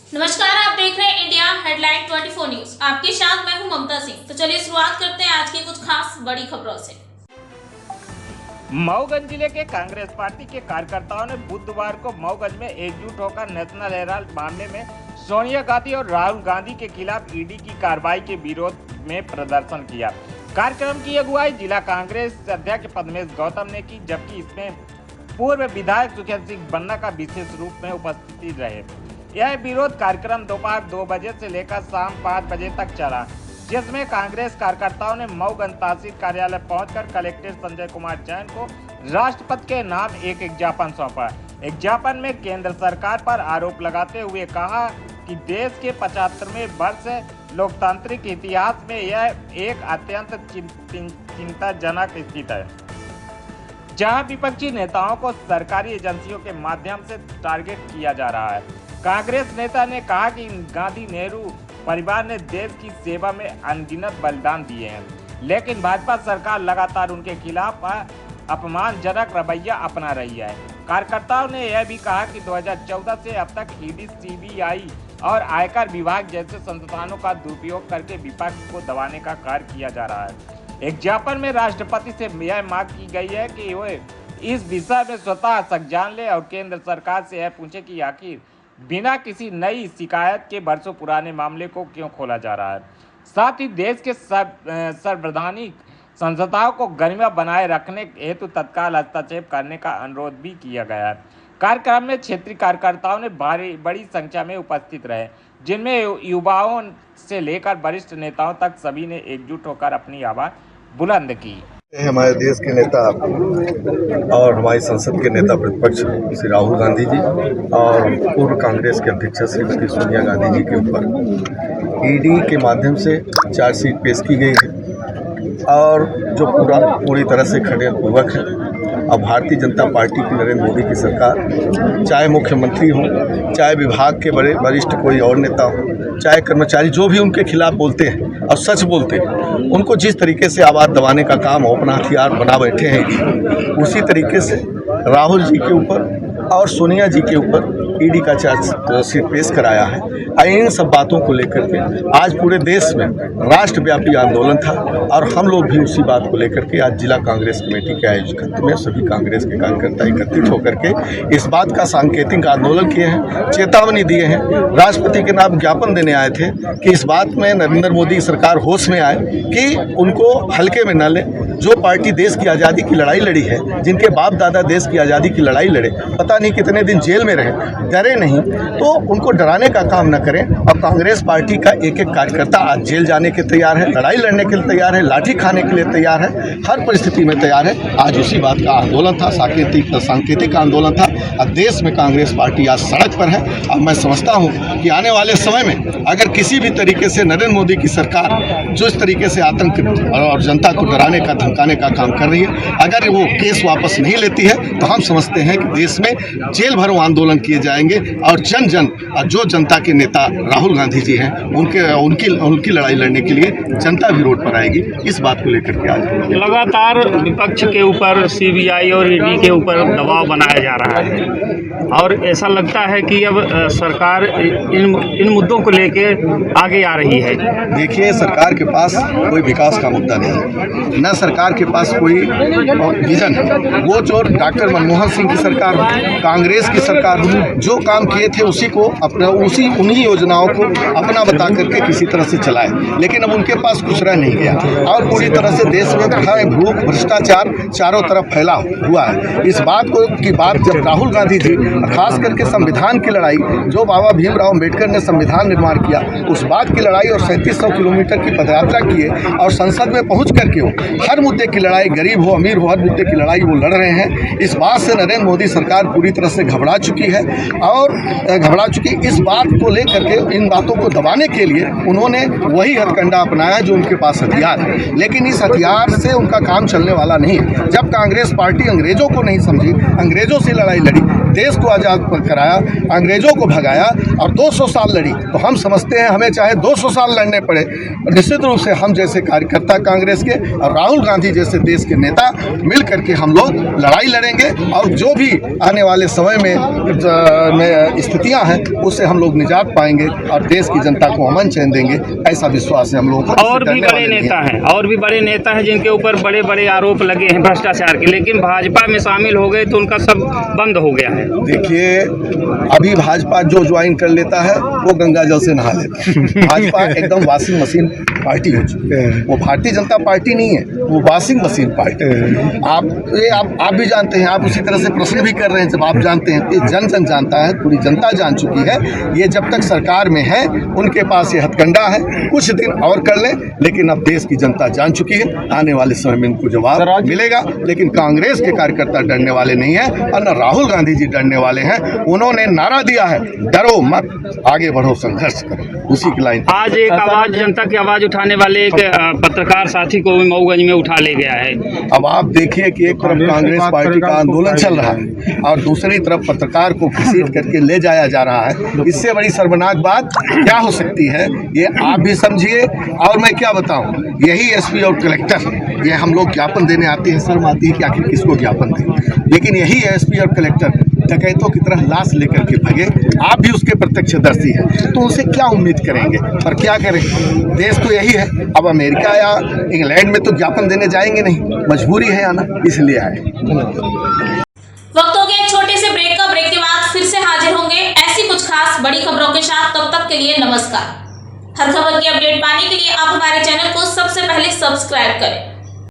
नमस्कार, आप देख रहे हैं इंडिया हेडलाइन 24 न्यूज। आपके साथ मैं हूं ममता सिंह। तो चलिए शुरुआत करते हैं आज की कुछ खास बड़ी खबरों से। मऊगंज जिले के कांग्रेस पार्टी के कार्यकर्ताओं ने बुधवार को मऊगंज में एकजुट होकर नेशनल हेराल्ड मामले में सोनिया गांधी और राहुल गांधी के खिलाफ ईडी की कार्रवाई के विरोध में प्रदर्शन किया। कार्यक्रम की अगुवाई जिला कांग्रेस अध्यक्ष पद्मेश गौतम ने की, जबकि इसमें पूर्व विधायक सुखिंदर सिंह बन्ना का विशेष रूप में उपस्थित रहे। यह विरोध कार्यक्रम दोपहर 2 बजे से लेकर शाम 5 बजे तक चला, जिसमें कांग्रेस कार्यकर्ताओं ने मऊगंज तहसील कार्यालय पहुंचकर कलेक्टर संजय कुमार जैन को राष्ट्रपति के नाम एक ज्ञापन सौंपा। ज्ञापन में केंद्र सरकार पर आरोप लगाते हुए कहा कि देश के 75वें वर्ष लोकतांत्रिक इतिहास में यह एक अत्यंत चिंताजनक स्थिति है, जहां विपक्षी नेताओं को सरकारी एजेंसियों के माध्यम से टारगेट किया जा रहा है। कांग्रेस नेता ने कहा कि गांधी नेहरू परिवार ने देश की सेवा में अनगिनत बलिदान दिए हैं, लेकिन भाजपा सरकार लगातार उनके खिलाफ अपमानजनक रवैया अपना रही है। कार्यकर्ताओं ने यह भी कहा कि 2014 से अब तक ईडी, सीबीआई और आयकर विभाग जैसे संस्थानों का दुरुपयोग करके विपक्ष को दबाने का कार्य किया जा रहा है। एक ज्ञापन में राष्ट्रपति से यह मांग की गई है कि वे इस विषय में स्वतः संज्ञान ले और केंद्र सरकार से यह पूछे कि आखिर बिना किसी नई शिकायत के वर्षों पुराने मामले को क्यों खोला जा रहा है। साथ ही देश के संवैधानिक संस्थाओं को गरिमा बनाए रखने हेतु तत्काल हस्तक्षेप करने का अनुरोध भी किया गया है। कार्यक्रम में क्षेत्रीय कार्यकर्ताओं ने बड़ी संख्या में उपस्थित रहे, जिनमें युवाओं से लेकर वरिष्ठ नेताओं तक सभी ने एकजुट होकर अपनी आवाज बुलंद की। हमारे देश के नेता और हमारी संसद के नेता प्रतिपक्ष श्री राहुल गांधी जी और पूर्व कांग्रेस के अध्यक्ष श्रीमती सोनिया गांधी जी के ऊपर ईडी के माध्यम से चार्जशीट पेश की गई है और जो पूरी तरह से खड़ेपूर्वक है। अब भारतीय जनता पार्टी की नरेंद्र मोदी की सरकार, चाहे मुख्यमंत्री हो, चाहे विभाग के बड़े वरिष्ठ कोई और नेता हो, चाहे कर्मचारी, जो भी उनके खिलाफ बोलते हैं और सच बोलते हैं, उनको जिस तरीके से आवाज़ दबाने का काम अपना हथियार बना बैठे हैं, उसी तरीके से राहुल जी के ऊपर और सोनिया जी के ऊपर ईडी का चार्जशीट पेश कराया है। इन सब बातों को लेकर के आज पूरे देश में राष्ट्रव्यापी आंदोलन था और हम लोग भी उसी बात को लेकर के आज जिला कांग्रेस कमेटी के आयोजक में सभी कांग्रेस के कार्यकर्ता एकत्रित होकर के इस बात का सांकेतिक आंदोलन किए हैं, चेतावनी दिए हैं। राष्ट्रपति के नाम ज्ञापन देने आए थे कि इस बात में नरेंद्र मोदी सरकार होश में आए कि उनको हल्के में न ले। जो पार्टी देश की आज़ादी की लड़ाई लड़ी है, जिनके बाप दादा देश की आज़ादी की लड़ाई लड़े, पता नहीं कितने दिन जेल में रहे, डरे नहीं, तो उनको डराने का काम न करें। और कांग्रेस पार्टी का एक एक कार्यकर्ता आज जेल जाने के तैयार है, लड़ाई लड़ने के लिए तैयार है, लाठी खाने के लिए तैयार है, हर परिस्थिति में तैयार है। आज उसी बात का आंदोलन था, सांकेतिक आंदोलन था। अब देश में कांग्रेस पार्टी आज सड़क पर है। अब मैं समझता हूँ कि आने वाले समय में अगर किसी भी तरीके से नरेंद्र मोदी की सरकार जो इस तरीके से आतंक और जनता को डराने का धमकाने का काम कर रही है, अगर वो केस वापस नहीं लेती है तो हम समझते हैं कि देश में जेल भरो आंदोलन किए जाएंगे और जो जनता के नेता राहुल गांधी जी हैं, उनकी लड़ाई लड़ने के लिए जनता भी रोड पर आएगी। इस बात को लेकर के आज लगातार विपक्ष के ऊपर सीबीआई और ईडी के ऊपर दबाव बनाया जा रहा है और ऐसा लगता है कि अब सरकार इन मुद्दों को लेके आगे आ रही है। देखिए, सरकार के पास कोई विकास का मुद्दा नहीं है, न सरकार के पास कोई विजन है। वो जो डॉक्टर मनमोहन सिंह की सरकार हो, कांग्रेस की सरकार हो, जो काम किए थे उन्हीं योजनाओं को अपना बता करके किसी तरह से चलाए, लेकिन अब उनके पास कुछ रह नहीं गया और पूरी तरह से देश में भूख भ्रष्टाचार चारों तरफ फैला हुआ है। इस बात जब राहुल गांधी जी खास करके संविधान की लड़ाई, जो बाबा भीमराव अम्बेडकर ने संविधान निर्माण किया, उस बात की लड़ाई और 3700 किलोमीटर की पदयात्रा किए और संसद में पहुंच करके वो हर मुद्दे की लड़ाई, गरीब हो अमीर हो, हर मुद्दे की लड़ाई वो लड़ रहे हैं। इस बात से नरेंद्र मोदी सरकार पूरी तरह से घबरा चुकी है और इस बात को लेकर के इन बातों को दबाने के लिए उन्होंने वही हथकंडा अपनाया जो उनके पास हथियार है, लेकिन इस हथियार से उनका काम चलने वाला नहीं है। जब कांग्रेस पार्टी अंग्रेजों को नहीं समझी, अंग्रेजों से लड़ाई लड़ी, देश को आज़ाद कराया, अंग्रेज़ों को भगाया और 200 साल लड़ी। तो हम समझते हैं हमें चाहे 200 साल लड़ने पड़े, निश्चित रूप से हम जैसे कार्यकर्ता कांग्रेस के और राहुल गांधी जैसे देश के नेता मिल करके हम लोग लड़ाई लड़ेंगे और जो भी आने वाले समय में स्थितियां हैं उससे हम लोग निजात पाएंगे और देश की जनता को अमन चैन देंगे, ऐसा विश्वास है हम लोगों को। और भी बड़े नेता हैं जिनके ऊपर बड़े बड़े आरोप लगे हैं भ्रष्टाचार के, लेकिन भाजपा में शामिल हो गए तो उनका सब बंद हो गया है। देखिए, अभी भाजपा जो ज्वाइन कर लेता है वो गंगा जल से नहा लेता है। भाजपा एकदम वॉशिंग मशीन पार्टी हो चुकी है। वो भारतीय जनता पार्टी नहीं है, वो वॉशिंग मशीन पार्टी है। आप भी जानते हैं, आप उसी तरह से प्रश्न भी कर रहे हैं। जब आप जानते हैं, ये जन जानता है, पूरी जनता जान चुकी है। ये जब तक सरकार में है उनके पास ये हथकंडा है, कुछ दिन और कर लें, लेकिन अब देश की जनता जान चुकी है। आने वाले समय में इनको जवाब मिलेगा। लेकिन कांग्रेस के कार्यकर्ता डरने वाले नहीं हैं और न राहुल गांधी जी डरने वाले हैं। उन्होंने नारा दिया है, डरो मत, आगे बढ़ो, संघर्ष करो, उसी की लाइन। आज एक आवाज, जनता की आवाज उठाने वाले एक पत्रकार साथी को भी मऊगंज में उठा ले गया है। अब आप देखिए कि एक तरफ कांग्रेस पार्टी का आंदोलन चल रहा है और दूसरी तरफ पत्रकार को घसीट करके ले जाया जा रहा है। इससे बड़ी शर्मनाक बात क्या हो सकती है, ये आप भी समझिए। और मैं क्या बताऊं, यही एसपी और कलेक्टर, ये हम लोग ज्ञापन देने आते हैं, शर्म आती है कि आखिर किसको ज्ञापन दें, लेकिन यही एसपी और कलेक्टर डकैतों की तरह लाश लेकर के भागे। आप भी उसके प्रत्यक्षदर्शी हैं, तो उनसे क्या उम्मीद करेंगे और क्या करें। देश तो यही है। अब अमेरिका या इंग्लैंड में तो ज्ञापन देने जाएंगे नहीं, मजबूरी है आना, इसलिए आए। वक्त हो गया एक छोटे से ब्रेक का। ब्रेक के बाद फिर से हाजिर होंगे ऐसी कुछ खास बड़ी खबरों के साथ। तब तक के लिए नमस्कार। हर खबर की अपडेट पाने के लिए आप हमारे चैनल को सबसे पहले सब्सक्राइब करें।